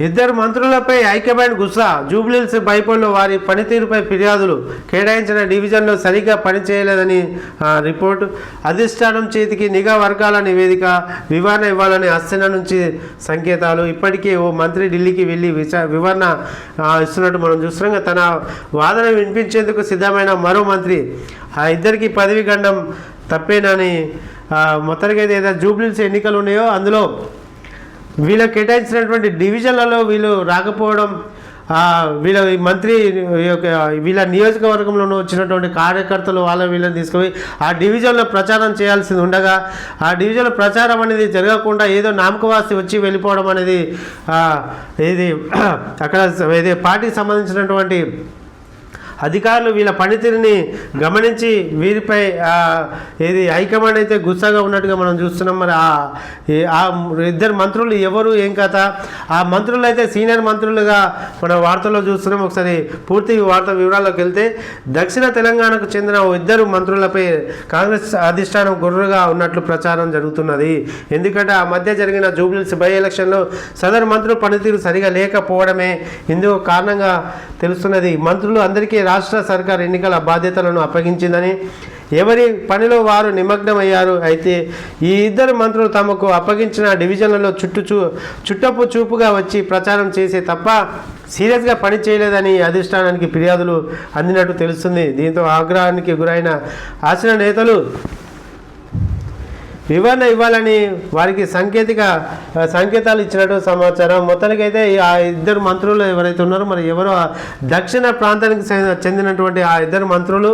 ఇద్దరు మంత్రులపై హైకమాండ్ గుస్సా. జూబ్లీహిల్స్ బైపోల్లో వారి పనితీరుపై ఫిర్యాదులు. కేటాయించిన డివిజన్లో సరిగ్గా పనిచేయలేదని రిపోర్టు. అధిష్టానం చేతికి నిఘా వర్గాల నివేదిక. వివరణ ఇవ్వాలని హస్తిన నుంచి సంకేతాలు. ఇప్పటికే ఓ మంత్రి ఢిల్లీకి వెళ్ళి వివరణ ఇస్తున్నట్టు మనం చూస్తున్నాం. తన వాదన వినిపించేందుకు సిద్ధమైన మరో మంత్రి. ఆ ఇద్దరికి పదవి గండం తప్పేనని మొత్తానికి అయితే ఏదైతే జూబ్లీహిల్స్ ఎన్నికలు ఉన్నాయో అందులో వీళ్ళకి కేటాయించినటువంటి డివిజన్లలో వీళ్ళు రాకపోవడం, మంత్రి వీళ్ళ నియోజకవర్గంలో వచ్చినటువంటి కార్యకర్తలు వీళ్ళని తీసుకుపోయి ఆ డివిజన్లో ప్రచారం చేయాల్సింది ఉండగా ఆ డివిజన్లో ప్రచారం అనేది జరగకుండా ఏదో నామకవాసి వచ్చి వెళ్ళిపోవడం అనేది ఇది అక్కడ ఇది పార్టీకి సంబంధించినటువంటి అధికారులు వీళ్ళ పనితీరుని గమనించి వీరిపై ఏది హైకమాండ్ అయితే గుస్సాగా ఉన్నట్టుగా మనం చూస్తున్నాం. మరి ఆ ఇద్దరు మంత్రులు ఎవరు ఏం కథ? ఆ మంత్రులు అయితే సీనియర్ మంత్రులుగా మన వార్తల్లో చూస్తున్నాం. ఒకసారి పూర్తి వార్త వివరాల్లోకి వెళ్తే దక్షిణ తెలంగాణకు చెందిన ఇద్దరు మంత్రులపై కాంగ్రెస్ అధిష్టానం గుర్రుగా ఉన్నట్లు ప్రచారం జరుగుతున్నది. ఎందుకంటే ఆ మధ్య జరిగిన జూబ్లీహిల్స్ బై ఎలక్షన్లో సదరు మంత్రుల పనితీరు సరిగా లేకపోవడమే ఇందుకు కారణంగా తెలుస్తున్నది. మంత్రులు అందరికీ రాష్ట్ర సర్కార్ ఎన్నికల బాధ్యతలను అప్పగించిందని, ఎవరి పనిలో వారు నిమగ్నమయ్యారు. అయితే ఈ ఇద్దరు మంత్రులు తమకు అప్పగించిన డివిజన్లలో చుట్టపు చూపుగా వచ్చి ప్రచారం చేసే తప్ప సీరియస్గా పని చేయలేదని అధిష్టానానికి ఫిర్యాదులు అందినట్టు తెలుస్తుంది. దీంతో ఆగ్రహానికి గురైన ఆశన నేతలు వివరణ ఇవ్వాలని వారికి సంకేతాలు ఇచ్చినట్టు సమాచారం. మొత్తానికైతే ఆ ఇద్దరు మంత్రులు ఎవరైతే ఉన్నారో మరి ఎవరో దక్షిణ ప్రాంతానికి చెందినటువంటి ఆ ఇద్దరు మంత్రులు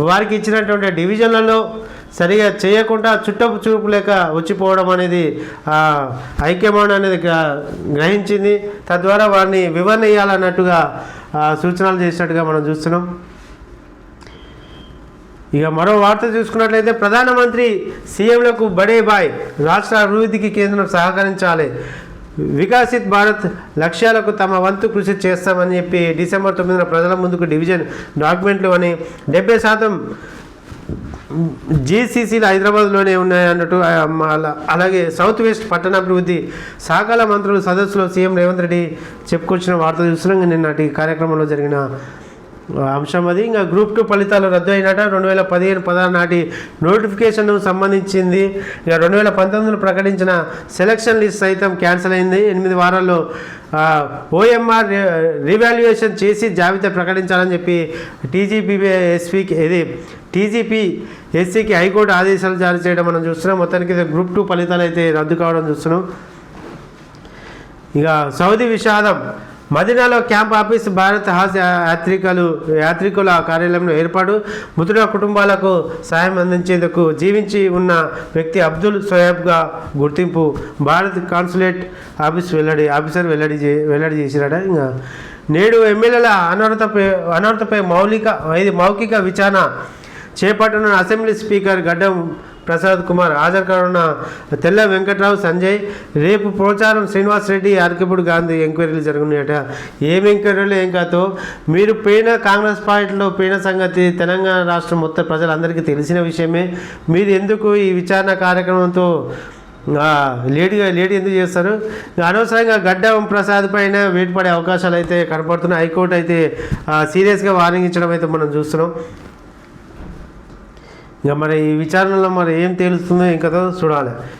వారికి ఇచ్చినటువంటి డివిజన్లలో సరిగా చేయకుండా చుట్టపు చూపు లేక వచ్చిపోవడం అనేది హైకమాండ్ అనేది గ్రహించింది. తద్వారా వారిని వివరణ ఇవ్వాలన్నట్టుగా సూచనలు చేసినట్టుగా మనం చూస్తున్నాం. ఇక మరో వార్త చూసుకున్నట్లయితే ప్రధానమంత్రి సీఎంలకు బడే బాయ్. రాష్ట్ర అభివృద్ధికి కేంద్రం సహకరించాలి. వికసిత్ భారత్ లక్ష్యాలకు తమ వంతు కృషి చేస్తామని చెప్పి డిసెంబర్ 9న ప్రజల ముందుకు డివిజన్ డాక్యుమెంట్లు అని 70% జీసీసీలు హైదరాబాద్లోనే ఉన్నాయన్నట్టు. అలాగే సౌత్ వెస్ట్ పట్టణాభివృద్ధి శాఖల మంత్రులు సదస్సులో సీఎం రేవంత్ రెడ్డి చెప్పుకొచ్చిన వార్త చూస్తున్నాం. నిన్నటి కార్యక్రమంలో జరిగిన అంశం అది. ఇంకా గ్రూప్ 2 ఫలితాలు రద్దు అయినట. 2015-16 నాటి నోటిఫికేషన్ సంబంధించింది. ఇక 2019లో ప్రకటించిన సెలక్షన్ లిస్ట్ సైతం క్యాన్సిల్ అయింది. 8 వారాల్లో ఓఎంఆర్ రివాల్యుయేషన్ చేసి జాబితా ప్రకటించాలని చెప్పి టీజీపీ ఎస్సీకి హైకోర్టు ఆదేశాలు జారీ చేయడం మనం చూస్తున్నాం. మొత్తానికి గ్రూప్ 2 ఫలితాలు అయితే రద్దు కావడం చూస్తున్నాం. ఇక సౌదీ విషాదం. మదీనాలో క్యాంప్ ఆఫీస్ భారత్ హాజ్ యాత్రికుల కార్యాలయంలో ఏర్పాటు. మృతుల కుటుంబాలకు సాయం అందించేందుకు జీవించి ఉన్న వ్యక్తి అబ్దుల్ సోయబ్గా గుర్తింపు. భారత్ కాన్సులేట్ ఆఫీసర్ వెల్లడి చేసినాడ. ఇంకా నేడు ఎమ్మెల్యేల అనర్హతపై మౌఖిక విచారణ చేపట్టనున్న అసెంబ్లీ స్పీకర్ గడ్డం ప్రసాద్ కుమార్. హాజరు కానున్న తెల్ల వెంకట్రావు, సంజయ్. రేపు పోచారం శ్రీనివాస్ రెడ్డి, ఆర్కేపూడి గాంధీ ఎంక్వైరీలు జరుగున్నాయట. ఏం ఎంక్వైరీలు ఏం కాదో మీరు కాంగ్రెస్ పార్టీలో పోయిన సంగతి తెలంగాణ రాష్ట్రం మొత్తం ప్రజలందరికీ తెలిసిన విషయమే. మీరు ఎందుకు ఈ విచారణ కార్యక్రమంతో లేట్ ఎందుకు చేస్తారు? అనవసరంగా గడ్డం ప్రసాద్ పైన వేటు పడే అవకాశాలు అయితే కనపడుతున్నాయి. హైకోర్టు అయితే సీరియస్గా వార్నింగ్ ఇచ్చడం అయితే మనం చూస్తున్నాం. ఇక మరి ఈ విచారణలో మరి ఏం తేలుస్తుందో ఇంకా చూడాలి.